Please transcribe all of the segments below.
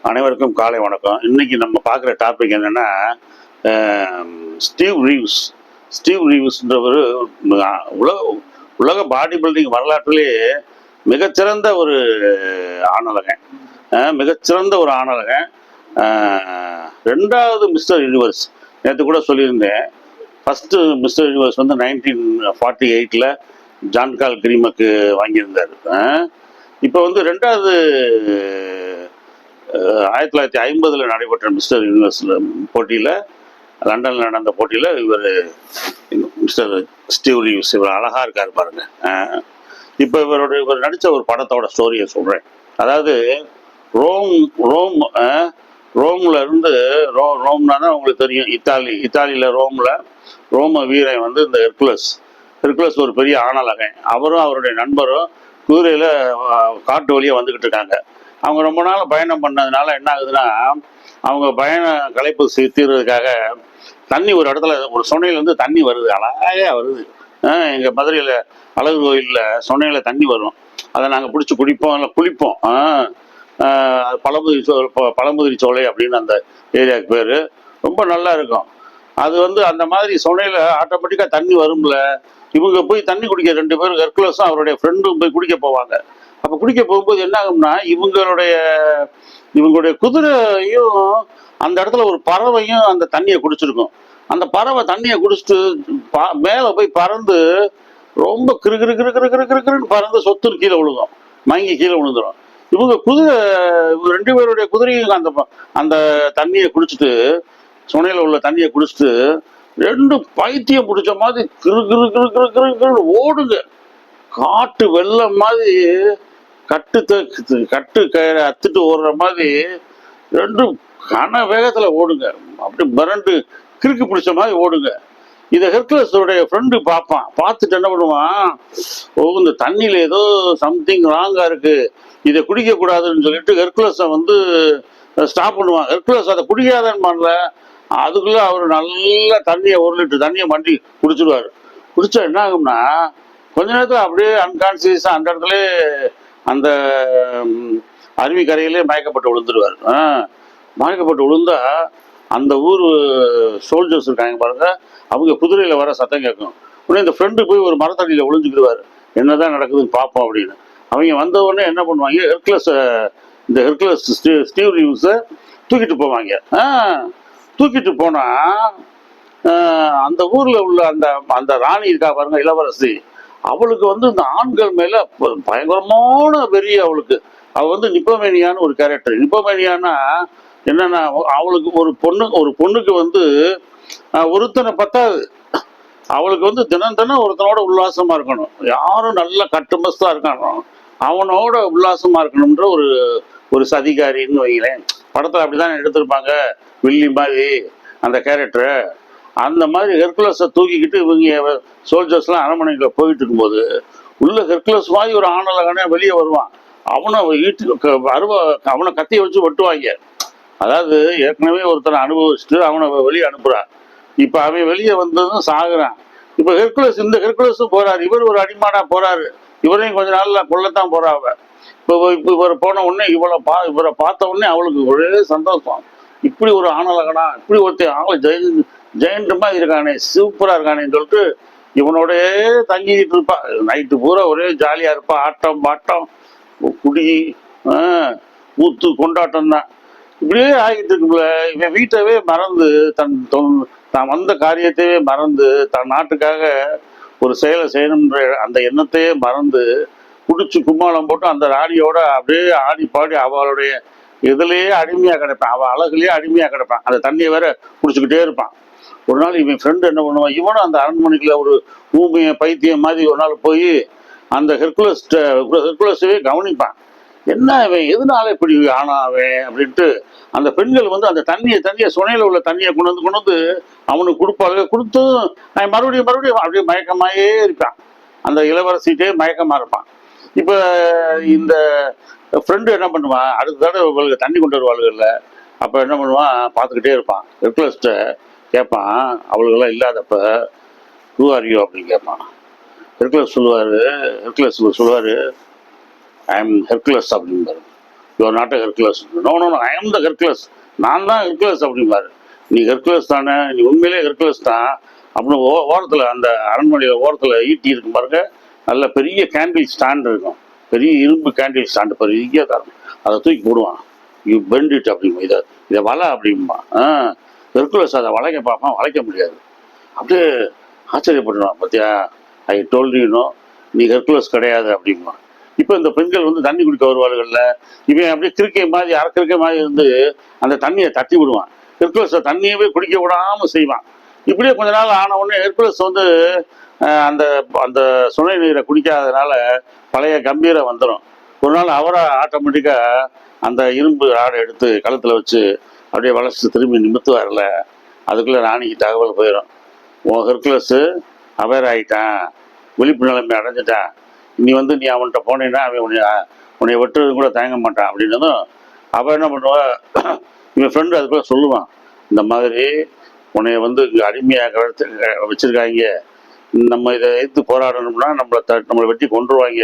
அனைவருக்கும் காலை வணக்கம். இன்னைக்கு நம்ம பார்க்குற டாபிக் என்னன்னா, ஸ்டீவ் ரீவ்ஸ். ஸ்டீவ் ரீவ்ஸ்ன்றவர் உலக உலக பாடி பில்டிங் வரலாற்றிலேயே மிகச்சிறந்த ஒரு ஆணழகன். மிகச்சிறந்த ஒரு ஆணழகன். ரெண்டாவது மிஸ்டர் யூனிவர்ஸ். நேற்று கூட சொல்லியிருந்தேன். ஃபஸ்ட்டு மிஸ்டர் யூனிவர்ஸ் வந்து 1948 ஜான்கால் கிரீமக்கு வாங்கியிருந்தார். இப்போ வந்து ரெண்டாவது 1950 நடைபெற்ற மிஸ்டர் யூனிவர்ஸ் போட்டியில், லண்டனில் நடந்த போட்டியில் இவர் மிஸ்டர் ஸ்டீவ் ரீவ்ஸ் இவர் அழகாக இருக்கார் பாருங்க. இப்போ இவர் நடித்த ஒரு படத்தோட ஸ்டோரியை சொல்கிறேன். அதாவது ரோமில் இருந்து ரோம்னா தான் உங்களுக்கு தெரியும், இத்தாலியில் ரோம வீரன் வந்து இந்த ஹெர்குலஸ் ஒரு பெரிய ஆணழகன். அவரும் அவருடைய நண்பரும் குதிரையில் காட்டு வழியாக வந்துக்கிட்டு இருக்காங்க. அவங்க ரொம்ப நாள் பயணம் பண்ணதுனால என்ன ஆகுதுன்னா, அவங்க பயண களைப்பு தீர்றதுக்காக தண்ணி ஒரு இடத்துல ஒரு சொன்னையிலேருந்து தண்ணி வருது, அழகாக வருது. எங்கள் மதுரையில் அழகு கோயிலில் சொன்னையில் தண்ணி வரும். அதை நாங்கள் பிடிச்சி குடிப்போம், இல்லை குளிப்போம். பழமுதிரி சோலை அப்படின்னு அந்த ஏரியாவுக்கு பேர். ரொம்ப நல்லா இருக்கும். அது வந்து அந்த மாதிரி சொன்னையில் ஆட்டோமேட்டிக்காக தண்ணி வரும்ல. இவங்க போய் தண்ணி குடிக்க 2 பேரும், ஹெர்குலஸும் அவருடைய ஃப்ரெண்டும் போய் குடிக்க போவாங்க. அப்போ குடிக்க போகும்போது என்ன ஆகும்னா, இவங்களுடைய குதிரையும் அந்த இடத்துல ஒரு பறவையும் அந்த தண்ணியை குடிச்சிருக்கும். அந்த பறவை தண்ணியை குடிச்சிட்டு மேலே போய் பறந்து ரொம்ப கிருன்னு பறந்து சொத்துன்னு கீழே விழுகும், மயங்கி கீழே விழுந்துடும். இவங்க 2 பேருடைய குதிரையும் அந்த தண்ணியை குடிச்சிட்டு, சுனையில் உள்ள தண்ணியை குடிச்சிட்டு 2 பைத்தியம் பிடிச்ச மாதிரி கிரு ஓடுங்க. காட்டு வெள்ளம் மாதிரி கட்டு கயிறை அத்துட்டு ஓடுற மாதிரி 2 கன வேகத்துல ஓடுங்க. அப்படி மிரண்டு கிறுக்கு பிடிச்ச மாதிரி ஓடுங்க. இதை ஹெர்குலஸோடைய ஃப்ரெண்டு பார்ப்பான். பார்த்துட்டு என்ன பண்ணுவான், இந்த தண்ணியில ஏதோ சம்திங் ராங்கா இருக்கு, இதை குடிக்க கூடாதுன்னு சொல்லிட்டு ஹெர்குலஸை வந்து ஸ்டாப் பண்ணுவான். ஹெர்குலஸ் அதை குடிக்காதன்னு அதுக்குள்ள அவர் நல்லா தண்ணியை 1 லிட்டர் தண்ணியை மண்டி குடிச்சிடுவார். குடிச்சா என்ன ஆகும்னா, கொஞ்ச நேரத்தில் அப்படியே அன்கான்சியஸாக அந்த இடத்துல அந்த அருவிக்கரையிலே மயக்கப்பட்டு விழுந்துருவார். மயக்கப்பட்டு விழுந்தா அந்த ஊர் சோல்ஜர்ஸ் இருக்காங்க பாருங்க, அவங்க குதிரையில் வர சத்தம் கேட்கும். உடனே இந்த ஃப்ரெண்டு போய் ஒரு மரத்தடியில் விழுந்துக்கிடுவார். என்னதான் நடக்குதுன்னு பார்ப்போம் அப்படின்னு. அவங்க வந்த உடனே என்ன பண்ணுவாங்க, ஹெர்குலஸ் ஸ்டீவ் ரீவ்ஸை தூக்கிட்டு போவாங்க. தூக்கிட்டு போனா அந்த ஊர்ல உள்ள அந்த ராணி இருக்கா பாருங்க, இளவரசி, அவளுக்கு வந்து இந்த ஆண்கள் மேல பயங்கரமான வெறி. அவ வந்து நிப்போமேனியான்னு ஒரு கேரக்டர். நிப்போமேனியானா என்னன்னா, அவளுக்கு ஒரு பொண்ணுக்கு வந்து ஒருத்தனை பத்தாது. அவளுக்கு வந்து தினம் ஒருத்தனோட உல்லாசமா இருக்கணும். யாரும் நல்ல கட்டுமஸ்தா இருக்கானோ அவனோட உல்லாசமா இருக்கணும்ன்ற ஒரு சதிகாரின்னு வைங்களேன். படத்துல அப்படிதான் எடுத்திருப்பாங்க, வில்லி மாதிரி அந்த கேரக்டர். அந்த மாதிரி ஹெர்குலஸை தூக்கிக்கிட்டு இவங்க சோல்ஜர்ஸ்லாம் அரண்மனைக்குள்ள போயிட்டு இருக்கும்போது, உள்ள ஹெர்குலஸ் மாதிரி ஒரு ஆணழகனே வெளியே வருவான். அவனை கத்தியை வச்சு வெட்டுவாங்க. அதாவது ஏற்கனவே ஒருத்தனை அனுபவிச்சுட்டு அவனை வெளியே அனுப்புறான். இப்ப அவன் வெளியே வந்ததும் சாகுறான். இப்ப இந்த ஹெர்குலஸும் போறாரு. இவர் ஒரு அடிமாடா போறாரு. இவரையும் கொஞ்ச நாள்ல கொல்லத்தான் போறாங்க. இப்போ இவர் போன உடனே இவரை பார்த்த உடனே அவளுக்கு ஒரே சந்தோஷம். இப்படி ஒரு ஆணழகனா, இப்படி ஒருத்தர் ஜெயண்ட் மாதிரி இருக்கானே, சூப்பரா இருக்கானேன்னு சொல்லிட்டு இவனோடய தங்கிட்டு இருப்பா. நைட்டு பூரா ஒரே ஜாலியா இருப்பா. ஆட்டம் பாட்டம், குடி, ஊத்து, கொண்டாட்டம் தான். இப்படியே ஆகிட்டு இருக்குல்ல. இவன் வீட்டவே மறந்து தான் வந்த காரியத்தையே மறந்து தன் நாட்டுக்காக ஒரு செயலை செய்யணுன்ற அந்த எண்ணத்தையே மறந்து குடிச்சு கும்மாளம் போட்டு அந்த ராணியோட அப்படியே ஆடி பாடி அவளுடைய இதுலயே அடிமையா கிடப்பான். அவள் அழகுலயே அடிமையா கிடப்பான். அந்த தண்ணியை வேற குடிச்சுக்கிட்டே இருப்பான். ஒரு நாள் இவன் ஃப்ரெண்டு என்ன பண்ணுவான், இவனும் அந்த அரண்மனைக்குள்ள ஒரு ஊமைய பைத்தியம் மாதிரி ஒரு நாள் போய் அந்த ஹெர்குலஸவே கவனிப்பான். என்ன இவன் எதனால இப்படி ஆனாவன் அப்படின்ட்டு அந்த பெண்கள் வந்து அந்த தண்ணியை சுனையில உள்ள தண்ணியை கொண்டு வந்து அவனுக்கு கொடுப்பாங்க. கொடுத்து மறுபடியும் அப்படியே மயக்கமாயே இருப்பான். அந்த இளவரசிட்டே மயக்கமா இருப்பான். இப்ப இந்த ஃப்ரெண்டு என்ன பண்ணுவான், அடுத்த தடவை இவங்களுக்கு தண்ணி கொண்டு வருவாளுகள்ல, அப்ப என்ன பண்ணுவான், பார்த்துக்கிட்டே இருப்பான். ஹெர்குலஸ்ட்ட கேட்பான், அவளுக்கெல்லாம் இல்லாதப்ப ஹூ ஆர் யூ அப்படின்னு கேட்பான். ஹெர்குலஸ் சொல்லுவாரு, ஐ எம் ஹெர்குலஸ் அப்படின்பாரு. You're not a Hercules. No no I am the Hercules, நான் தான் ஹெர்குலஸ் அப்படிம்பாரு. நீ ஹெர்குலஸ் தானே, நீ உண்மையிலே ஹெர்குலஸ் தான் அப்படின்னு ஓரத்தில் அந்த அரண்மனையில் ஓரத்தில் ஈட்டி இருக்கும் பாருங்க, நல்ல பெரிய கேண்டில் ஸ்டாண்ட் இருக்கும், பெரிய இரும்பு கேண்டில் ஸ்டாண்டு பெரிய தரம், அதை தூக்கி போடுவான். யூ பெண்ட் இட் அப்படிமா, இதை வளை அப்படிம்பா. ஹெர்குலஸ் அதை வளைக்க பார்ப்பான், வளைக்க முடியாது. அப்படியே ஆச்சரியப்படுவான், பார்த்தியா ஐ டோல்டு நீ ஹெர்குலஸ் கிடையாது அப்படிம்பா. இப்போ இந்த பெண்கள் வந்து தண்ணி குடிக்க வருவார்கள்ல, இவன் அப்படியே கிறுக்கை மாதிரி அரைக்கிறுக்கை மாதிரி இருந்து அந்த தண்ணியை தட்டி விடுவான். ஹெர்குலஸை தண்ணியவே குடிக்க விடாமல் செய்வான். இப்படியே கொஞ்ச நாள் ஆன உடனே ஹெர்குலஸ் வந்து அந்த அந்த சுனை நீரை குடிக்காததுனால பழைய கம்பீரம் வந்துடும். ஒரு நாள் அவராக ஆட்டோமேட்டிக்காக அந்த இரும்பு ஆடை எடுத்து கழுத்தில் வச்சு அப்படியே வளர்ச்சி திரும்பி நிமித்துவார்ல, அதுக்குள்ளே ராணிக்கு தகவல் போயிடும். உன் ஹெர்குலஸு அவேர் ஆகிட்டான், விழிப்பு நிலைமை அடைஞ்சிட்டான், நீ வந்து நீ அவன்கிட்ட போனீன்னா அவன் உன்னை வெட்டுறது கூட தயங்க மாட்டான் அப்படின்னதும் அவன் என்ன பண்ணுவா, இவன் ஃப்ரெண்டு அதுக்குள்ள சொல்லுவான், இந்த மாதிரி உன்னைய வந்து இங்கே அடிமையாக வச்சுருக்காங்க, நம்ம இதை எதிர்த்து போராடணும்னா நம்மளை வெட்டி கொண்டுருவாங்க,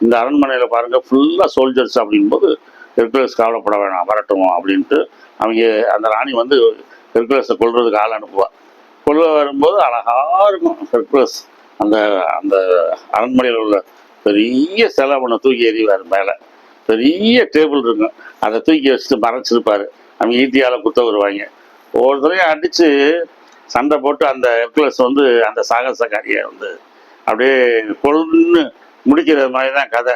இந்த அரண்மனையில் பாருங்கள் ஃபுல்லாக சோல்ஜர்ஸ் அப்படிங்கும்போது ஹெர்குலஸ் கவலைப்பட வேணாம், வரட்டும் அப்படின்ட்டு அவங்க அந்த ராணி வந்து ஹெர்குலஸை கொல்றதுக்கு ஆள் அனுப்புவாள். கொல்ல வரும்போது அழகாக இருக்கும் ஹெர்குலஸ். அந்த அந்த அரண்மனையில் உள்ள பெரிய சிலை ஒன்று தூக்கி எறிவார் மேலே, பெரிய டேபிள் இருக்கும், அதை தூக்கி வச்சுட்டு மறைச்சிருப்பார். அவங்க ஈட்டியால் குத்த வருவாங்க. ஒவ்வொருத்தரையும் அடித்து சண்டை போட்டு அந்த ஹெர்குலஸ் வந்து அந்த சாகசக்காரியை வந்து அப்படியே கொன்னு முடிக்கிற மாதிரி தான் கதை.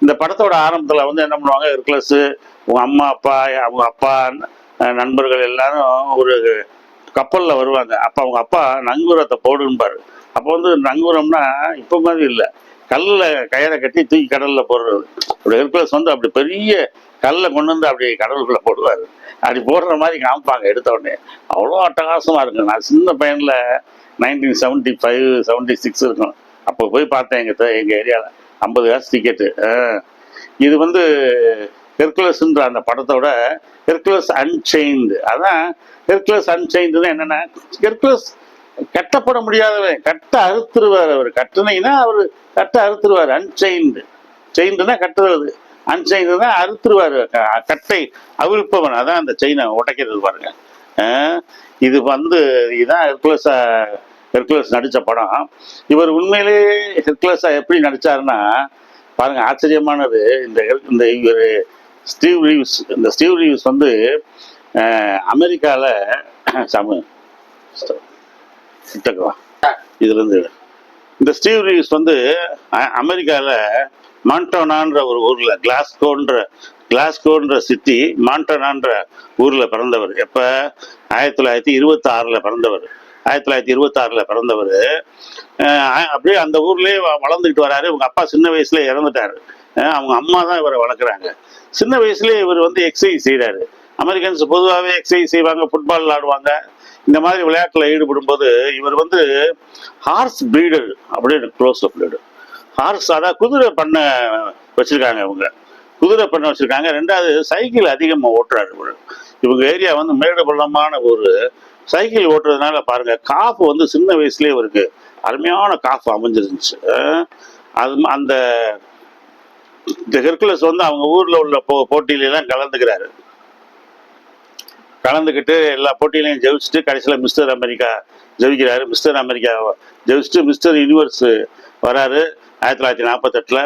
இந்த படத்தோட ஆரம்பத்தில் வந்து என்ன பண்ணுவாங்க, ஹெர்குலஸு உங்கள் அம்மா அப்பா அவங்க அப்பா நண்பர்கள் எல்லாரும் ஒரு கப்பலில் வருவாங்க. அப்போ அவங்க அப்பா நங்கூரத்தை போடுன்பார். அப்போ வந்து நங்கூரம்னா இப்போ மாதிரி இல்லை, கல்லில் கயிறை கட்டி தூக்கி கடலில் போடுறது. அப்படி ஹெர்குலஸ் வந்து அப்படி பெரிய கல்லை கொண்டு வந்து அப்படி கடலுக்குள்ளே போடுவார். அப்படி போடுற மாதிரி காமிப்பாங்க எடுத்த உடனே. அவ்வளோ அட்டகாசமாக இருக்கும். நான் சின்ன பையனில் 1975 76 இருக்கும், அப்போ போய் பார்த்தேன் எங்கள் ஏரியாவில் 50 காசு டிக்கெட்டு. இது வந்து ஹெர்குலஸ்ன்ற அந்த படத்தோட ஹெர்குலஸ் அன்செயின்டு. அதான் ஹெர்குலஸ் அன்செயின்டுன்னா என்னென்னா, ஹெர்குலஸ் கட்டப்பட முடியாதவன், கட்ட அறுத்துருவார். அவர் கட்டுனீங்கன்னா அவர் கட்ட அறுத்துருவார். அன்செயின்டு, செயின்டுனா கட்டுறது, அன்செயின்டுனா அறுத்துருவார், கட்டை அவிழ்ப்பவன். அதான் அந்த செயினை உடைக்கிறது பாருங்க. இது வந்து இதுதான் ஹெர்குலஸ் நடித்த படம். இவர் உண்மையிலே ஹெர்குலஸா எப்படி நடித்தாருன்னா பாருங்க, ஆச்சரியமானது. இந்த இவர் ஸ்டீவ் ரீவ்ஸ், இந்த ஸ்டீவ் ரீவ்ஸ் வந்து அமெரிக்காவில் இதுலேருந்து இந்த ஸ்டீவ் ரீவ்ஸ் வந்து அமெரிக்காவில் மாண்டோனான்ற ஒரு ஊரில், கிளாஸ்கோன்ற சிட்டி, மாண்டோனான்ற ஊரில் பிறந்தவர். எப்போ 1926 பிறந்தவர். 1926 பிறந்தவர். அப்படியே அந்த ஊர்லேயே வளர்ந்துக்கிட்டு வராரு. இவங்க அப்பா சின்ன வயசுல இறந்துட்டாரு. அவங்க அம்மா தான் இவரை வளர்க்குறாங்க. சின்ன வயசுலேயே இவர் வந்து எக்ஸசைஸ் செய்கிறாரு. அமெரிக்கன்ஸ் பொதுவாகவே எக்ஸசைஸ் செய்வாங்க, ஃபுட்பால் விளாடுவாங்க, இந்த மாதிரி விளையாட்டில் ஈடுபடும் போது இவர் வந்து ஹார்ஸ் ப்ரீடர், அப்படியே க்ளோஸ் அப் ப்ரீடர். ஹார்ஸ் அதாவது குதிரை பண்ண வச்சுருக்காங்க, குதிரை பண்ண வச்சுருக்காங்க. ரெண்டாவது சைக்கிள் அதிகமாக ஓட்டுறாரு இவர். இவங்க ஏரியா வந்து மேடு பள்ளமான ஒரு சைக்கிள் ஓட்டுறதுனால பாருங்க, காஃப் வந்து சின்ன வயசுலேயே இவருக்கு அருமையான காஃப் அமைஞ்சிருந்துச்சு. அது அந்த ஹெர்குலஸ் வந்து அவங்க ஊரில் உள்ள போட்டியிலாம் கலந்துக்கிட்டு எல்லா போட்டியிலையும் ஜெயிச்சுட்டு கடைசியில் மிஸ்டர் அமெரிக்கா ஜெயிக்கிறாரு. மிஸ்டர் அமெரிக்கா ஜெயிச்சுட்டு மிஸ்டர் யூனிவர்ஸ் வராரு. 1948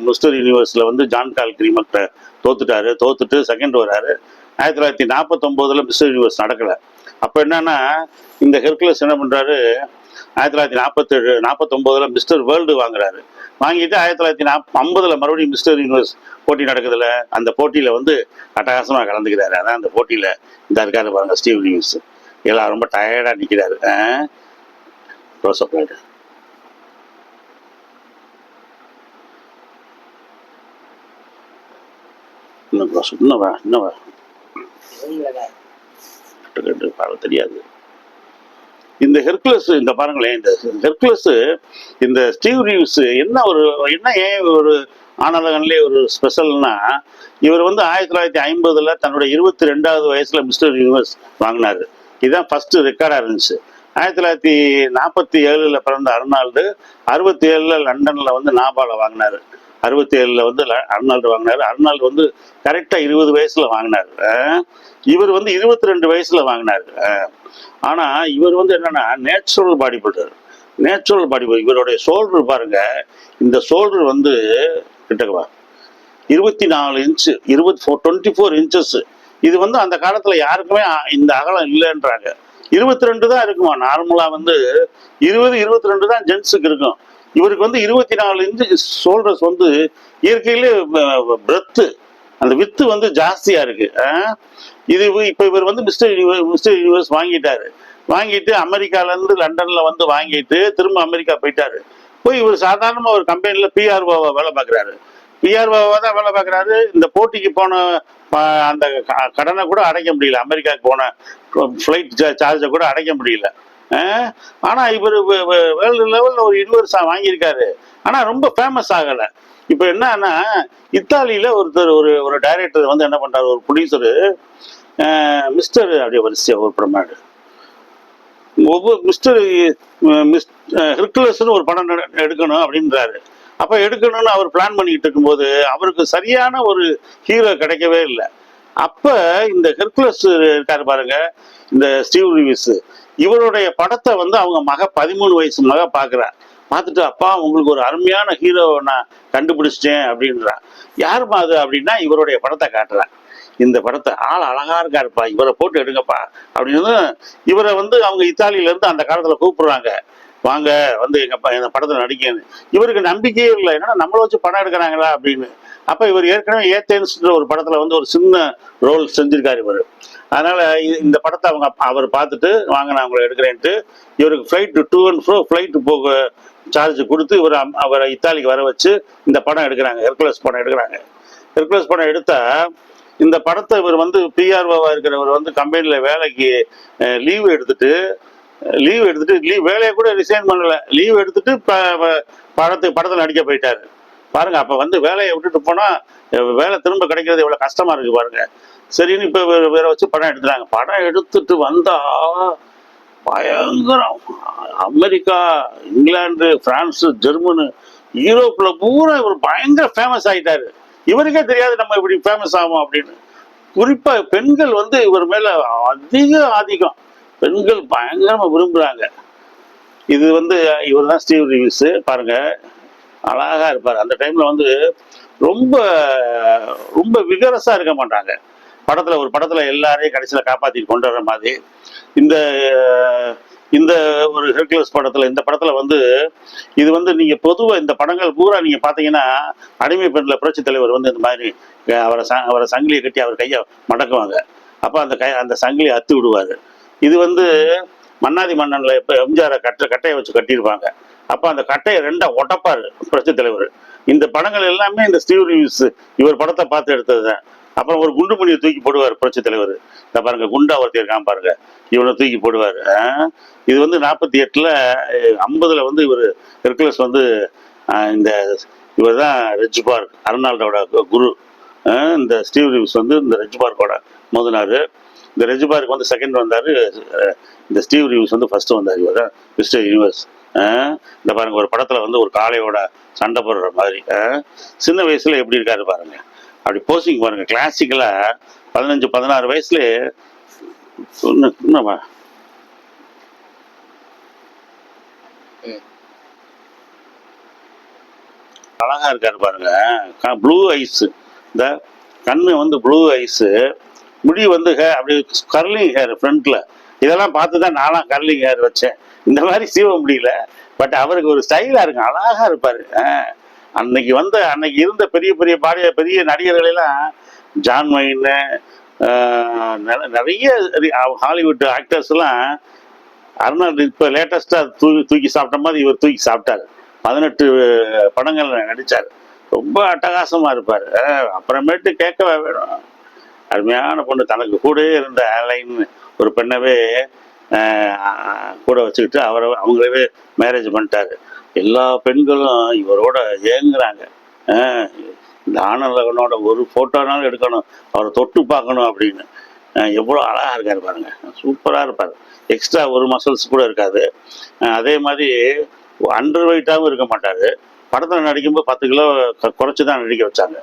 மிஸ்டர் யூனிவர்ஸில் வந்து ஜான் கால் கிரீமர்கிட்ட தோத்துட்டு செகண்ட் வராரு. 1949 மிஸ்டர் யூனிவர்ஸ் நடக்கலை. அப்போ என்னன்னா இந்த ஹெர்குலஸ் என்ன பண்ணுறாரு, 1949 மிஸ்டர் வேர்ல்டு வாங்குறாரு. வாங்கிட்டு 1950 மறுபடியும் மிஸ்டர் யூனிவர்ஸ் போட்டி நடக்குதுல்ல, அந்த போட்டியில் வந்து அட்டகாசமாக கலந்துக்கிறாரு. அதான் அந்த போட்டியில் இந்த இருக்காரு பாருங்க ஸ்டீவ் ரீவ்ஸ். எல்லாம் ரொம்ப டயர்டாக நிற்கிறாரு. க்ளோஸ்-அப் ஆயிட்டு தெரியாது. இந்த ஹெர்குலஸ் இந்த பாருங்களேன், இந்த ஹெர்குலஸ் இந்த ஸ்டீவ் ரீவ்ஸ் என்ன ஏன் ஒரு ஆனலகன்லேயே ஒரு ஸ்பெஷல்னா, இவர் வந்து 1950 தன்னுடைய 22வது வயசுல மிஸ்டர் யூனிவர்ஸ் வாங்கினாரு. இதுதான் ஃபர்ஸ்ட் ரெக்கார்டாக இருந்துச்சு. 1947 பிறந்த அர்னால்டு 67 லண்டனில் வந்து நாபாலை வாங்கினாரு. 67 வந்து அர்னால்டு வாங்கினாரு. அர்னால்டு வந்து கரெக்டா 20 வயசுல வாங்கினாரு. இவர் வந்து 22 வயசுல வாங்கினாரு. ஆனா இவர் வந்து என்னன்னா natural body builder. Natural body builder. இவருடைய ஷோல்டர் பாருங்க, இந்த ஷோல்டர் வந்து கிட்டவா 24 இன்ச்சு, 24 இன்ச்சஸ். இது வந்து அந்த காலத்துல யாருக்குமே இந்த அகலம் இல்லைன்றாங்க. 22 தான் இருக்குமா நார்மலா வந்து 22 தான் ஜென்ஸுக்கு இருக்கும். இவருக்கு வந்து 24 இன்ச்சு ஷோல்டர்ஸ் வந்து இயற்கையிலே பிரெத்து, அந்த வித்து வந்து ஜாஸ்தியா இருக்கு. இது இப்ப இவர் வந்து மிஸ்டர் யூனிவர்ஸ் வாங்கிட்டாரு. வாங்கிட்டு அமெரிக்கால இருந்து லண்டன்ல வந்து வாங்கிட்டு திரும்ப அமெரிக்கா போயிட்டாரு. போய் இவர் சாதாரணமா ஒரு கம்பெனில பிஆர்ஓவா வேலை பார்க்குறாரு. பிஆர்ஓவா தான் வேலை பார்க்குறாரு. இந்த போட்டிக்கு போன அந்த கடனை கூட அடைக்க முடியல. அமெரிக்காவுக்கு போன ஃப்ளைட் சார்ஜை கூட அடைக்க முடியல. ஆனா இவர் வேர்ல்டு லெவல்ல ஒரு யூனிவர்ஸா வாங்கியிருக்காரு. ஆனா ரொம்ப ஃபேமஸ் ஆகல. இப்ப என்னன்னா இத்தாலியில ஒருத்தர் ஒரு டைரக்டர் வந்து என்ன பண்றாரு, ஒரு ப்ரொடியூசரு மிஸ்டர் அப்படியே வரிசையா ஒரு பிரமாடு ஒவ்வொரு மிஸ்டர் ஹெர்குலஸ்னு ஒரு படம் எடுக்கணும் அப்படின்றாரு. அப்ப எடுக்கணும்னு அவர் பிளான் பண்ணிட்டு இருக்கும்போது அவருக்கு சரியான ஒரு ஹீரோ கிடைக்கவே இல்லை. அப்ப இந்த ஹெர்குலஸ் இருக்காரு பாருங்க, இந்த ஸ்டீவ் ரிவிஸ், இவருடைய படத்தை வந்து அவங்க 13 வயசு மக பாக்குறா. பார்த்துட்டு அப்பா உங்களுக்கு ஒரு அருமையான ஹீரோவை நான் கண்டுபிடிச்சிட்டேன் அப்படின்றா. யாருமா அது அப்படின்னா இவருடைய படத்தை காட்டுறேன். இந்த படத்தை ஆள் அழகா இருக்காருப்பா, இவரை போட்டு எடுங்கப்பா அப்படின்னு இவரை வந்து அவங்க இத்தாலியில இருந்து அந்த காலத்துல கூப்பிடுறாங்க. வாங்க வந்து எங்க படத்துல நடிக்கன்னு. இவருக்கு நம்பிக்கையே இல்லை, என்னன்னா நம்மளை வச்சு படம் எடுக்கிறாங்களா அப்படின்னு. அப்ப இவர் ஏற்கனவே ஏத்தேன்ஸ்ன்ற ஒரு படத்துல வந்து ஒரு சின்ன ரோல் செஞ்சிருக்காரு இவர். அதனால இந்த படத்தை அவர் பார்த்துட்டு வாங்க நான் உங்களை எடுக்கிறேன்ட்டு இவருக்கு flight to and fro flight போக சார்ஜ் கொடுத்து அவரை இத்தாலிக்கு வர வச்சு இந்த படம் எடுக்கிறாங்க. ஹெர்குலஸ் படம் எடுக்கிறாங்க. ஹெர்குலஸ் படம் எடுத்தா இந்த படத்தை இவர் வந்து பிஆர்ஓவா இருக்கிறவர் வந்து கம்பெனில வேலைக்கு லீவ் எடுத்துட்டு வேலையை கூட ரிசைன் பண்ணல, லீவ் எடுத்துட்டு படத்தில் நடிக்க போயிட்டாரு பாருங்க. அப்ப வந்து வேலையை விட்டுட்டு போனா வேலை திரும்ப கிடைக்கிறது எவ்வளவு கஷ்டமா இருக்கு பாருங்க. சரின்னு இப்ப வேற வச்சு படம் எடுத்துறாங்க. படம் எடுத்துட்டு வந்தா பயங்கரம். அமெரிக்கா, இங்கிலாந்து, பிரான்ஸ், ஜெர்மனு, யூரோப்ல பூரா இவர் பயங்கர ஃபேமஸ் ஆயிட்டாரு. இவருக்கே தெரியாது நம்ம இப்படி ஃபேமஸ் ஆகும் அப்படின்னு. குறிப்பா பெண்கள் வந்து இவர் மேல அதிக ஆதிக்கம், பெண்கள் பயங்கரமா விரும்புறாங்க. இது வந்து இவர் தான் ஸ்டீவ் ரிவிஸ் பாருங்க, அழகா இருப்பார். அந்த டைம்ல வந்து ரொம்ப ரொம்ப விகரஸா இருக்க மாட்டாங்க. ஒரு படத்துல எல்லாரையும் கடைசியில காப்பாத்திட்டு கொண்டு வர மாதிரி இந்த இந்த ஒரு ஹெர்குலஸ் படத்துல, இந்த படத்துல வந்து இது வந்து நீங்க பொதுவா இந்த படங்கள் பூரா நீங்க பாத்தீங்கன்னா அடிமை பெண்ல புரட்சி தலைவர் வந்து இந்த மாதிரி அவரை சங்கிலியை கட்டி அவர் கையை மடக்குவாங்க. அப்ப அந்த சங்கிலியை அத்து விடுவாரு. இது வந்து மன்னாதி மன்னன்ல இப்ப எம்ஜிஆர் கட்டையை வச்சு கட்டியிருப்பாங்க. அப்ப அந்த கட்டையை ரெண்டா ஒட்டப்பாரு புரட்சி தலைவர். இந்த படங்கள் எல்லாமே இந்த ஸ்டீவ் ரிவிஸ் இவர் படத்தை பார்த்து எடுத்ததுதான். அப்புறம் ஒரு குண்டுமணியை தூக்கி போடுவார் புரட்சி தலைவர். இந்த பாருங்க குண்டா ஒருத்தர் இருக்கான் பாருங்க, இவனை தூக்கி போடுவார். இது வந்து 48ல 50ல வந்து இவர் ஹெர்குலஸ் வந்து இந்த இவர் தான் ரெஜ் பார்க், அர்னால்டோட குரு. இந்த ஸ்டீவ் ரிவிஸ் வந்து இந்த ரெஜ் பார்க்கோட மோதினாரு. இந்த ரெஜ் பார்க் வந்து செகண்ட் வந்தாரு, இந்த ஸ்டீவ் ரிவிஸ் வந்து ஃபர்ஸ்ட் வந்தார். இவர் தான் மிஸ்டர் யூனிவர்ஸ். இந்த பாருங்க ஒரு படத்துல வந்து ஒரு காளையோட சண்டை போடுற மாதிரி சின்ன வயசுல எப்படி இருக்காரு பாருங்க. அப்படி போசிங் பாருங்க, கிளாசிக்கலா 15-16 வயசுல அழகா இருக்காரு பாருங்க. ப்ளூ ஐஸ், இந்த கண்ணு வந்து ப்ளூ ஐஸ், முடி வந்து அப்படி கர்லிங் ஹேர் ஃப்ரண்ட்ல. இதெல்லாம் பார்த்துதான் நானும் கர்லிங் ஹேர் வச்சேன். இந்த மாதிரி சீவ முடியல, பட் அவருக்கு ஒரு ஸ்டைலா இருக்கு, அழகா இருப்பாரு. அன்னைக்கு இருந்த பெரிய பெரிய நடிகர்கள் எல்லாம் ஜான் மைன், நிறைய ஹாலிவுட் ஆக்டர்ஸ் எல்லாம் அர்னால்டு இப்ப லேட்டஸ்டா தூக்கி சாப்பிட்ட மாதிரி இவர் தூக்கி சாப்பிட்டாரு. 18 படங்கள் நடிச்சாரு. ரொம்ப அட்டகாசமா இருப்பாரு. அப்புறமேட்டு கேட்கவே வேணும், அருமையான பொண்ணு. தனக்கு கூட இருந்த ஆலைன் ஒரு பெண்ணவே கூட வச்சுக்கிட்டு அவங்களவே மேரேஜ் பண்ணிட்டாரு. எல்லா பெண்களும் இவரோட ஏங்குறாங்க. இந்த ஆனந்தவனோட ஒரு போட்டோனாலும் எடுக்கணும், அவரை தொட்டு பார்க்கணும் அப்படின்னு. எவ்வளோ அழகா இருக்காரு பாருங்க, சூப்பரா இருப்பாரு. எக்ஸ்ட்ரா ஒரு மசில்ஸ் கூட இருக்காது. அதே மாதிரி அண்டர் வெயிட்டாகவும் இருக்க மாட்டாரு, படத்தில் நடிக்கும்போது 10 கிலோ குறைச்சி தான் நடிக்க வச்சாங்க.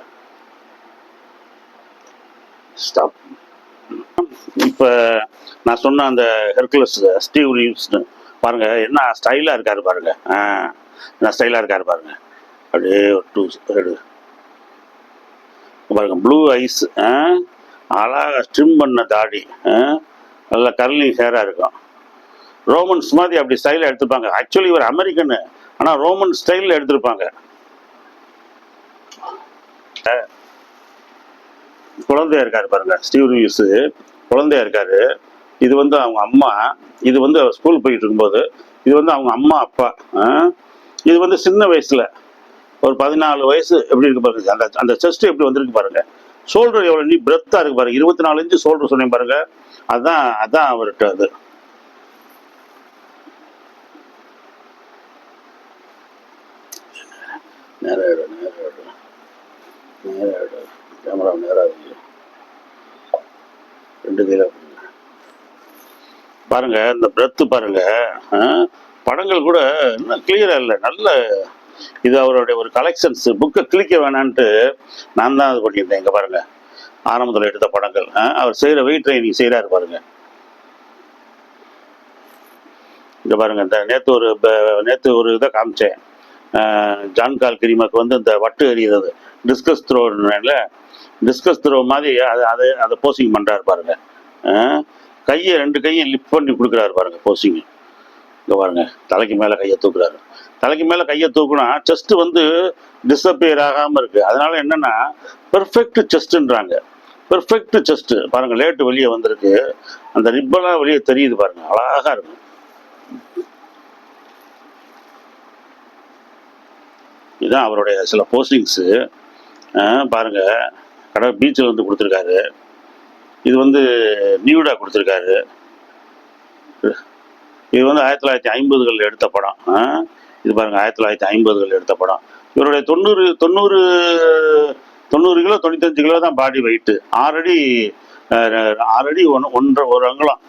ஸ்டாப். இப்போ நான் சொன்ன அந்த ஹெர்குலஸ் ஸ்டீவ் ரீவ்ஸ்னு பாருங்க, என்ன ஸ்டைலாக இருக்காரு பாருங்க. என்ன ஸ்டைலாக இருக்காரு பாருங்க. அப்படியே ஒரு 2 பாருங்க, ப்ளூ ஐஸ், அழகாக ஸ்ட்ரிம் பண்ண தாடி, நல்ல கர்லிங் ஹேராக இருக்கும். ரோமன்ஸ் மாதிரி அப்படி ஸ்டைலில் எடுத்துப்பாங்க. ஆக்சுவலி இவர் அமெரிக்கனு, ஆனால் ரோமன் ஸ்டைலில் எடுத்திருப்பாங்க. குழந்தையா இருக்காரு பாருங்க, ஸ்டீவ் ரீவ்ஸ் குழந்தையா இருக்காரு. இது வந்து அவங்க அம்மா, இது வந்து அவர் ஸ்கூல் போயிட்டு இருக்கும்போது, இது வந்து அவங்க அம்மா அப்பா. இது வந்து சின்ன வயசுல ஒரு 14 வயசு எப்படி இருக்கு பாருங்க. அந்த அந்த செஸ்ட் எப்படி வந்திருக்கு பாருங்க. ஷோல்டர் எவ்வளவு நீ பிரெத்தா இருக்கு பாருங்க. 24 இன்ச்சு ஷோல்டர் சொன்னேன் பாருங்க. அதான் அதான் அவர்கிட்ட அது. கேமரா நேரம் 2 கையில பாருங்க, இந்த பிரெத்து பாருங்க. படங்கள் கூட இன்னும் கிளியரா இல்லை. நல்ல இது அவருடைய ஒரு கலெக்ஷன்ஸ். புக்கை கிளிக்க வேணான்ட்டு நான் தான் அது பண்ணியிருந்தேன். இங்கே பாருங்க, ஆரம்பத்தில் எடுத்த படங்கள். அவர் செய்கிற வெயிட் ட்ரைனிங் செய்கிறாரு பாருங்க. இங்கே பாருங்க, இந்த நேற்று ஒரு இதை காமிச்சேன். ஜான் கால் கிரிமாக்கு வந்து இந்த வட்டு எறிகிறது, டிஸ்கஸ் த்ரோனால டிஸ்கஸ் த்ரோ மாதிரி அதை போசிங் பண்ணுறாரு பாருங்க. கையை 2 கையும் லிஃப்ட் பண்ணி கொடுக்குறாரு பாருங்க போசிங். இங்கே பாருங்க, தலைக்கு மேலே கையை தூக்குறாரு. தலைக்கு மேலே கையை தூக்குனா செஸ்ட் வந்து டிஸப்பியர் ஆகாமல் இருக்கு. அதனால என்னன்னா பெர்ஃபெக்ட் செஸ்ட்ன்றாங்க. பெர்ஃபெக்ட் செஸ்ட் பாருங்க, லேட்டு வெளியே வந்திருக்கு, அந்த ரிப்பெல்லாம் வெளியே தெரியுது பாருங்க, அழகா இருக்கும். இதுதான் அவருடைய சில போஸ்டிங்ஸு பாருங்க. கடல் பீச்சில் வந்து கொடுத்துருக்காரு. இது வந்து நியூடா கொடுத்துருக்காரு. இது வந்து 1950கள் எடுத்த படம். இது பாருங்க, 1950கள் எடுத்த படம். இவருடைய 90 கிலோ 95 கிலோ தான் பாடி வெயிட்டு. 6 அடி 1 அங்குலம்,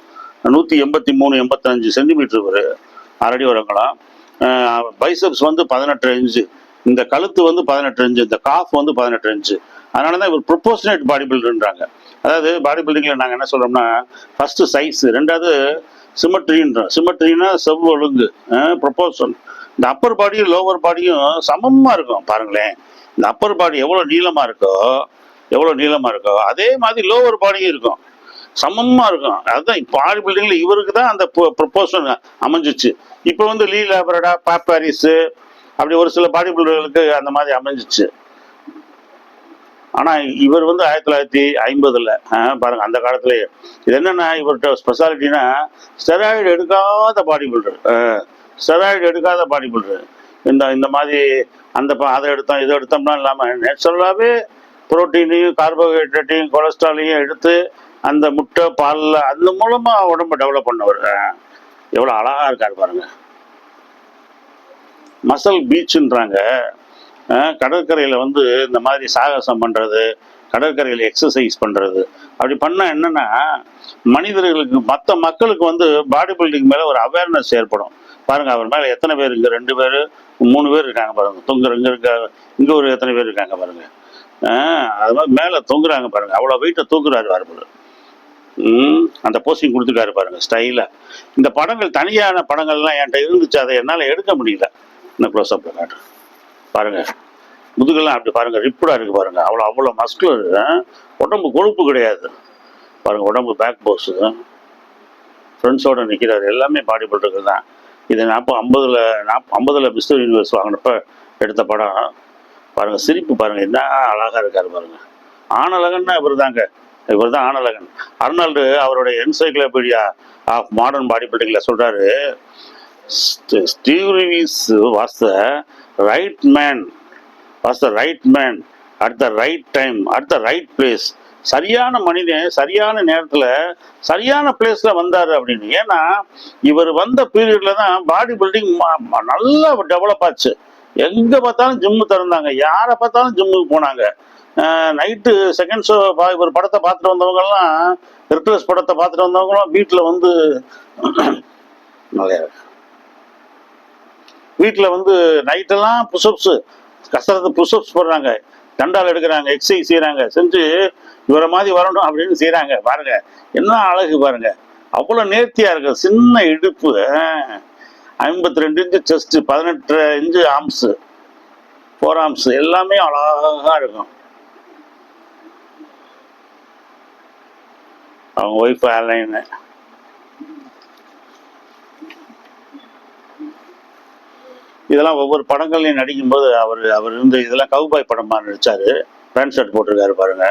183 85 சென்டிமீட்டர் ஒரு 6 அடி 1 அங்குலம். பைசப்ஸ் வந்து 18 இன்ச்சு, இந்த கழுத்து வந்து 18 இன்ச்சு, இந்த காஃப் வந்து 18 இன்ச்சு. அதனால தான் இவர் ப்ரொபோஷனேட் பாடி பில்டர்ன்றாங்க. அதாவது பாடி பில்டிங்கில் நாங்கள் என்ன சொல்கிறோம்னா, ஃபஸ்ட்டு சைஸ், 2வது சிமெட்ரின்றோம். சிமெட்ரினா செவ்வ ஒழுங்கு, ப்ரொபோஷன். இந்த அப்பர் பாடியும் லோவர் பாடியும் சமமாக இருக்கும் பாருங்களேன். இந்த அப்பர் பாடி எவ்வளோ நீளமாக இருக்கோ அதே மாதிரி லோவர் பாடியும் இருக்கும், சமமாக இருக்கும். அதுதான் பாடி பில்டிங்கில் இவருக்கு தான் அந்த ப்ரொபோஷன் அமைஞ்சிச்சு. இப்போ வந்து லீ லேபரடா, பாப்பாரிஸு அப்படி ஒரு சில பாடி பில்டர்களுக்கு அந்த மாதிரி அமைஞ்சிச்சு. ஆனால் இவர் வந்து 1950ல் பாருங்க, அந்த காலத்துலேயே. இது என்னன்னா இவர்கிட்ட ஸ்பெஷாலிட்டினா ஸ்டெராய்டு எடுக்காத பாடி பில்டர். இந்த மாதிரி அதை எடுத்தோம் இதை எடுத்தோம்னா இல்லாமல் நேச்சுரலாகவே புரோட்டீனையும் கார்போஹைட்ரேட்டையும் கொலஸ்ட்ராலையும் எடுத்து அந்த முட்டை பாலில் அது மூலமாக உடம்பை டெவலப் பண்ணவர். எவ்வளோ அழகாக இருக்கார் பாருங்க. மசல் பீச்சுன்றாங்க. கடற்கரையில் வந்து இந்த மாதிரி சாகசம் பண்ணுறது, கடற்கரையில் எக்ஸசைஸ் பண்ணுறது, அப்படி பண்ணால் என்னென்னா மனிதர்களுக்கு, மற்ற மக்களுக்கு வந்து பாடி பில்டிங் மேலே ஒரு அவேர்னஸ் ஏற்படும். பாருங்கள், அவர் மேலே எத்தனை பேர், இங்கே 2 பேர் 3 பேர் இருக்காங்க பாருங்கள். இங்கே ஒரு எத்தனை பேர் இருக்காங்க பாருங்கள். அது மாதிரி மேலே தொங்குறாங்க பாருங்கள். அவ்வளோ வெயிட்டை தூக்குறாரு வார்புல. அந்த போஸ்டிங் கொடுத்துருக்காரு பாருங்கள் ஸ்டைலாக. இந்த படங்கள், தனியான படங்கள்லாம் என்கிட்ட இருந்துச்சு, அதை என்னால் எடுக்க முடியல. இந்த க்ளோஸ்அப்பில் காட்டு பாருங்க. முதுகெல்லாம் அப்படி பாருங்க, ரிப்படா இருக்கு பாருங்க. அவ்வளோ மஸ்குலர். உடம்பு கொழுப்பு கிடையாது பாருங்க. உடம்பு பேக் போஸ், ஃப்ரெண்ட்ஸோட நிற்கிறாரு. எல்லாமே பாடி பில்டர்கள் தான். இது 50ல் மிஸ்டர் யூனிவர்ஸ் வாங்கினப்ப எடுத்த படம் பாருங்க. சிரிப்பு பாருங்க, என்ன அழகா இருக்காரு பாருங்க. ஆனழகன்னா இவர் தான் ஆனழகன். அர்னால்டு அவருடைய என்சைக்ளோபீடியா ஆஃப் மாடர்ன் பாடி பில்டிங்ல சொல்றாரு, Steve ரீவ்ஸ் was the right man at the right time at the right place. சரியான மனிதன் சரியான நேரத்தில் சரியான பிளேஸ்ல வந்தாரு அப்படின்னு. ஏன்னா இவர் வந்த பீரியட்ல தான் பாடி பில்டிங் நல்லா டெவலப் ஆச்சு. எங்க பார்த்தாலும் ஜிம்மு திறந்தாங்க, யாரை பார்த்தாலும் ஜிம்முக்கு போனாங்க. நைட்டு செகண்ட் ஷோ இவர் படத்தை பார்த்துட்டு வந்தவங்கெல்லாம், ஹெர்குலஸ் படத்தை பார்த்துட்டு வந்தவங்கலாம் வீட்டில் வந்து நிறைய வீட்டில் வந்து நைட்டெல்லாம் புஷ்அப்ஸு, கசரத்து புஷ்அப்ஸ் போடுறாங்க, தண்டால் எடுக்கிறாங்க, எக்ஸசைஸ் செய்கிறாங்க, செஞ்சு இவரை மாதிரி வரணும் அப்படின்னு செய்கிறாங்க. பாருங்க என்ன அழகு பாருங்க, அவ்வளோ நேர்த்தியாக இருக்கு. சின்ன இடுப்பு, 52 inch chest, 18 inch arms, 4 arms, எல்லாமே அழகா இருக்கும். அவங்க ஒய்ஃப் ஆலைன்னு. இதெல்லாம் ஒவ்வொரு படங்கள்லையும் நடிக்கும்போது அவர் இருந்து இதெல்லாம் கவுபாய் படமாக நடிச்சாரு. பேண்ட் ஷர்ட் போட்டிருக்காரு பாருங்க.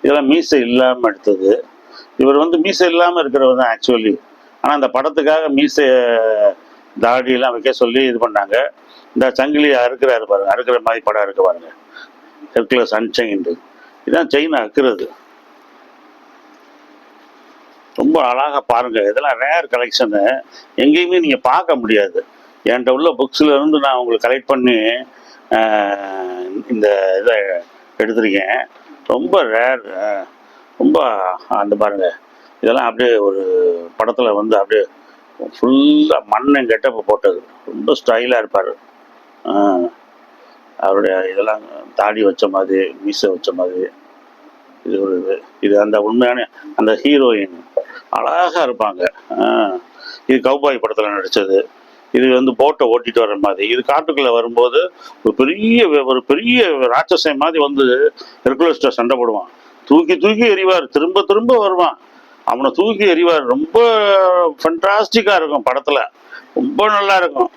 இதெல்லாம் மீசை இல்லாமல் எடுத்தது. இவர் வந்து மீசை இல்லாமல் இருக்கிறவர் தான் ஆக்சுவலி. ஆனால் அந்த படத்துக்காக மீசை தாடியெல்லாம் வைக்க சொல்லி இது பண்ணாங்க. இந்த சங்கிலி அறுக்கிறாரு பாருங்க, அறுக்கிற மாதிரி படம் இருக்கு பாருங்க, ஹெர்குலஸ் அன்செயின்டு. இதுதான் செயின் அறுக்கிறது. ரொம்ப அழகாக பாருங்க. இதெல்லாம் ரேர் கலெக்ஷனு, எங்கேயுமே நீங்கள் பார்க்க முடியாது. என்கிட்ட உள்ள புக்ஸில் இருந்து நான் உங்களுக்கு கலெக்ட் பண்ணி இந்த இதை எடுத்திருக்கேன். ரொம்ப ரேர், ரொம்ப அந்த பாருங்க, இதெல்லாம் அப்படியே ஒரு படத்தில் வந்து அப்படியே ஃபுல்லாக மண்ணன் கெட்டப்ப போட்டது. ரொம்ப ஸ்டைலாக இருப்பார். அவருடைய இதெல்லாம் தாடி வச்ச மாதிரி, மீசை வச்ச மாதிரி. இது ஒரு இது அந்த உண்மையான அந்த ஹீரோயின் அழகாக இருப்பாங்க. இது கவுபாய் படத்தில் நடித்தது. இது வந்து போட்டை ஓட்டிட்டு வர்ற மாதிரி. இது காட்டுக்குள்ளே வரும்போது ஒரு பெரிய ராட்சசை மாதிரி வந்து ஹெர்குலஸ்ட சண்டை போடுவான். தூக்கி தூக்கி எறிவார், திரும்ப திரும்ப வருவான், அவனை தூக்கி எறிவார். ரொம்ப ஃபண்டாஸ்டிக்காக இருக்கும் படத்தில், ரொம்ப நல்லா இருக்கும்,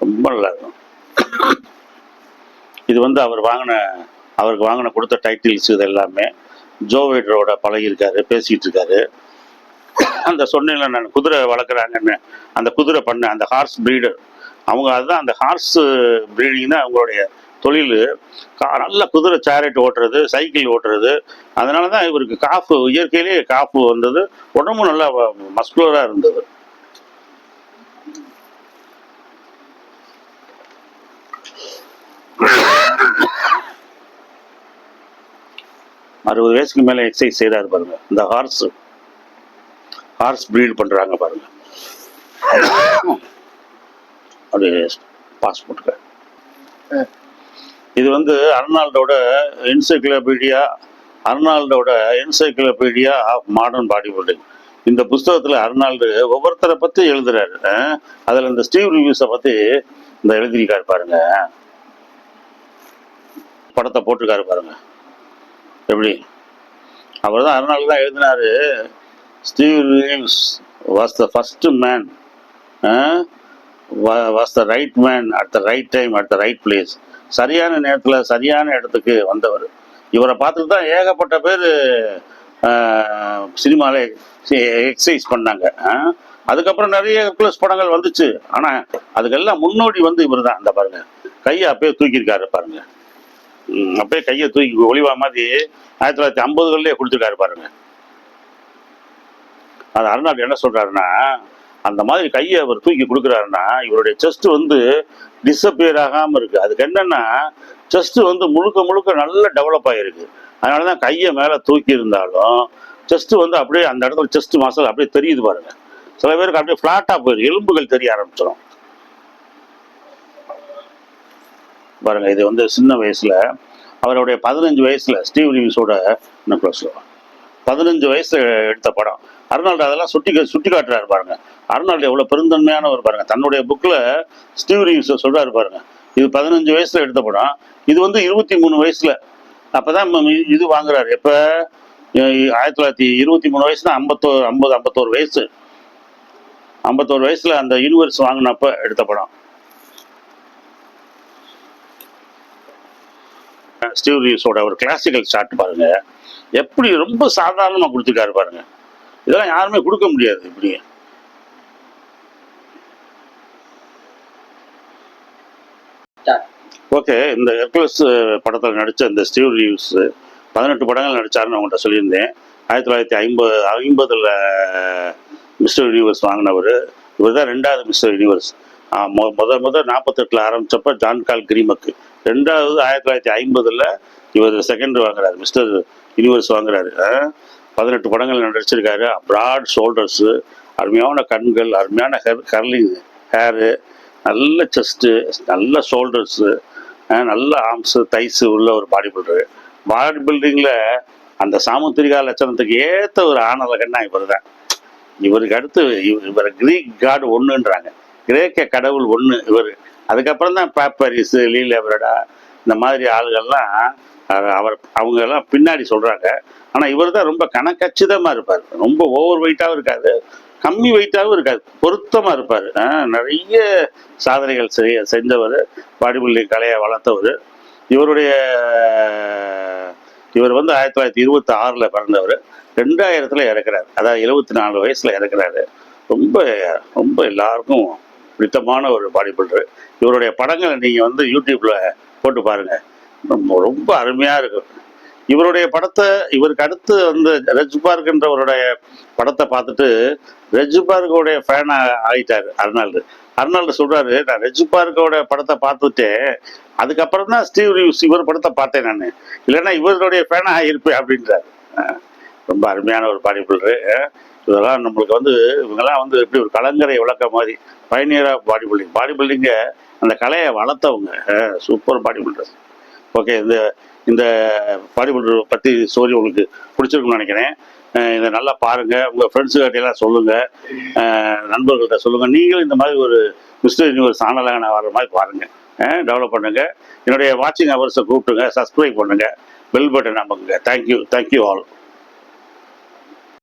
ரொம்ப நல்லா இருக்கும். இது வந்து அவருக்கு வாங்கின கொடுத்த டைட்டில்ஸ். இது எல்லாமே ஜோ வைடரோட பழகியிருக்காரு, பேசிகிட்டு இருக்காரு. அந்த சொன்னேன்ல நான் குதிரை வளர்க்குறாங்கன்னு, அந்த குதிரை பண்ண அந்த ஹார்ஸ் ப்ரீடர் அவங்க. அதுதான் அந்த ஹார்ஸ் ப்ரீடிங் தான் அவங்களுடைய தொழில். நல்ல குதிரை சேரட் ஓட்டுறது, சைக்கிள் ஓட்டுறது. அதனால தான் இவருக்கு காஃபு, இயற்கையிலேயே காஃபு வந்தது. உடம்பு நல்லா மஸ்குலராக இருந்தது. அறுபது வயசுக்கு மேலே எக்ஸசைஸ் செய்கிறாரு பாருங்க. இந்த ஹார்ஸ் ப்ரீட் பண்ணுறாங்க பாருங்க. அப்படியே பாஸ்போர்ட்டுக்க. இது வந்து அர்னால்டோட encyclopedia of modern body building. இந்த புஸ்தகத்தில் அர்னால்டு ஒவ்வொருத்தரை பற்றி எழுதுறாரு. அதில் இந்த ஸ்டீவ் ரிவ்யூஸை பற்றி இந்த எழுதியிருக்காரு பாருங்க. படத்தை போட்டிருக்காரு பாருங்க. எப்படி அவர் தான் அர்னால்டு தான் எழுதினாரு. Steve Reeves was the first man, was the right man at the right time at the right place. சரியான நேரத்தில் சரியான இடத்துக்கு வந்தவர். இவரை பார்த்துட்டு தான் ஏகப்பட்ட பேர் சினிமாவில் எக்ஸசைஸ் பண்ணாங்க. அதுக்கப்புறம் நிறைய ஹெர்குலஸ் படங்கள் வந்துச்சு. ஆனால் அதுக்கெல்லாம் முன்னோடி வந்து இவர் தான். அந்த பாருங்க, கையை அப்பயே தூக்கியிருக்காரு பாருங்க. அப்பயே கையை தூக்கி ஒளிவா மாதிரி 1950களிலே கொடுத்துருக்காரு பாருங்க. அது அர்னால்டு என்ன சொல்றாருன்னா, அந்த மாதிரி கையை அவர் தூக்கி கொடுக்குறாருன்னா இவருடைய செஸ்ட் வந்து டிஸப்பியர் ஆகாமல் இருக்கு. அதுக்கு என்னன்னா, செஸ்ட் வந்து முழுக்க நல்லா டெவலப் ஆகிருக்கு. அதனால தான் கையை மேலே தூக்கி இருந்தாலும் செஸ்ட் வந்து அப்படியே அந்த இடத்துல செஸ்ட் மசில் அப்படியே தெரியுது பாருங்க. சில பேருக்கு அப்படியே ஃப்ளாட்டாக போயிடும், எலும்புகள் தெரிய ஆரம்பிச்சிடும் பாருங்க. இது வந்து சின்ன வயசுல, அவருடைய 15 வயசுல, ஸ்டீவ் ரிவ்யூஸோட 15 வயசுல எடுத்த படம். அர்னால்டு அதெல்லாம் சுட்டி காட்டுறாரு பாருங்க. அர்னால்டு எவ்வளவு பெருந்தன்மையானவர் பாருங்க. தன்னுடைய புக்ல ஸ்டீவ் ரிவ்யூஸ் சொல்றாரு பாருங்க, இது 15 வயசுல எடுத்த படம், இது வந்து 23 வயசுல. அப்பதான் இது வாங்குறாரு. எப்ப 1923 வயசுனா 51 வயசு. 51 வயசுல அந்த யூனிவர்ஸ் வாங்கினப்ப எடுத்த படம். ஸ்டீவ் ரிவ்யூஸோட ஒரு கிளாசிக்கல் ஷாட் பாருங்க, எப்படி ரொம்ப சாதாரணமா கொடுத்துருக்காரு பாருங்க. இதெல்லாம் யாருமே கொடுக்க முடியாது இப்படி. ஓகே, இந்த ஹெர்குலஸ் படத்தில் நடித்த இந்த ஸ்டீவ் ரிவ்யூஸ் 18 படங்கள் நடித்தாருன்னு அவங்கள்ட்ட சொல்லியிருந்தேன். 1950 மிஸ்டர் யூனிவர்ஸ் வாங்கினவர் இவர் தான். 2வது மிஸ்டர் யூனிவர்ஸ். முதல் 48 ஆரம்பித்தப்ப ஜான் கால் கிரீமக்கு. 2வது 1950 இவர் செகண்ட் வாங்குறாரு, மிஸ்டர் யூனிவர்ஸ் வாங்குறாரு. 18 படங்கள் நடிச்சிருக்காரு. பிராட் ஷோல்டர்ஸு, அருமையான கண்கள், அருமையான கர்லிங் ஹேரு, நல்ல செஸ்ட்டு, நல்ல ஷோல்டர்ஸு, நல்ல ஆர்ம்ஸு, தைஸு உள்ள ஒரு பாடி பில்டரு. பாடி பில்டிங்கில் அந்த சாமுத்திரிகா லட்சணத்துக்கு ஏற்ற ஒரு ஆணழகன்னா இவர் தான். இவருக்கு அடுத்து இவர் கிரீக் காட் ஒன்றுன்றாங்க, கிரேக்க கடவுள் ஒன்று இவர். அதுக்கப்புறம் தான் பாப்பரிஸு, லீலேபரடா இந்த மாதிரி ஆளுகள்லாம் அவங்க எல்லாம் பின்னாடி சொல்கிறாங்க. ஆனால் இவர் தான் ரொம்ப கணக்கச்சிதமாக இருப்பார். ரொம்ப ஓவர் வெயிட்டாகவும் இருக்காது, கம்மி வெயிட்டாகவும் இருக்காது, பொருத்தமாக இருப்பார். நிறைய சாதனைகள் செஞ்சவர், பாடி பில்டிங் கலையை வளர்த்தவர். இவர் வந்து 1926 பிறந்தவர், 2000 இறக்குறாரு. அதாவது 74 வயசில் இறக்குறாரு. ரொம்ப ரொம்ப எல்லாருக்கும் பிடித்தமான ஒரு பாடி பில்டர். இவருடைய படங்களை நீங்கள் வந்து யூடியூப்பில் போட்டு பாருங்கள், ரொம்ப அருமையாக இருக்கும். இவருடைய படத்தை, இவருக்கு அடுத்து வந்து ரெஜ்பார்க்ன்றவருடைய படத்தை பார்த்துட்டு ரெஜ்பார்க்கோடைய ஃபேனாக ஆகிட்டார் அர்னால்டு சொல்கிறாரு, நான் ரெஜ்பார்க்கோட படத்தை பார்த்துட்டு அதுக்கப்புறம் தான் ஸ்டீவ் ரீவ்ஸ் இவர் படத்தை பார்த்தேன் நான், இல்லைன்னா இவருடைய ஃபேனாக இருப்பேன் அப்படின்றார். ரொம்ப அருமையான ஒரு பாடி பில்டரு. இதெல்லாம் நம்மளுக்கு வந்து இவங்கெல்லாம் வந்து எப்படி ஒரு கலங்கரை விளக்க மாதிரி பயணியராக பாடி பில்டிங்கை அந்த கலையை வளர்த்தவங்க. Super body builders. ஓகே, இந்த பாடி பில்டர் பற்றி ஸ்டோரி உங்களுக்கு பிடிச்சிருக்குன்னு நினைக்கிறேன். இதை நல்லா பாருங்கள், உங்கள் ஃப்ரெண்ட்ஸுக்கிட்டையெல்லாம் சொல்லுங்கள், நண்பர்கள்ட்ட சொல்லுங்கள். நீங்களும் இந்த மாதிரி ஒரு மிஸ்டர் யூனிவர்ஸ் ஆனலாக நான் வர மாதிரி பாருங்கள், டெவலப் பண்ணுங்கள். என்னுடைய வாட்சிங் ஹவர்ஸை கூப்பிட்டுங்க, சப்ஸ்கிரைப் பண்ணுங்கள், பெல் பட்டன் அமுக்குங்க. Thank you all.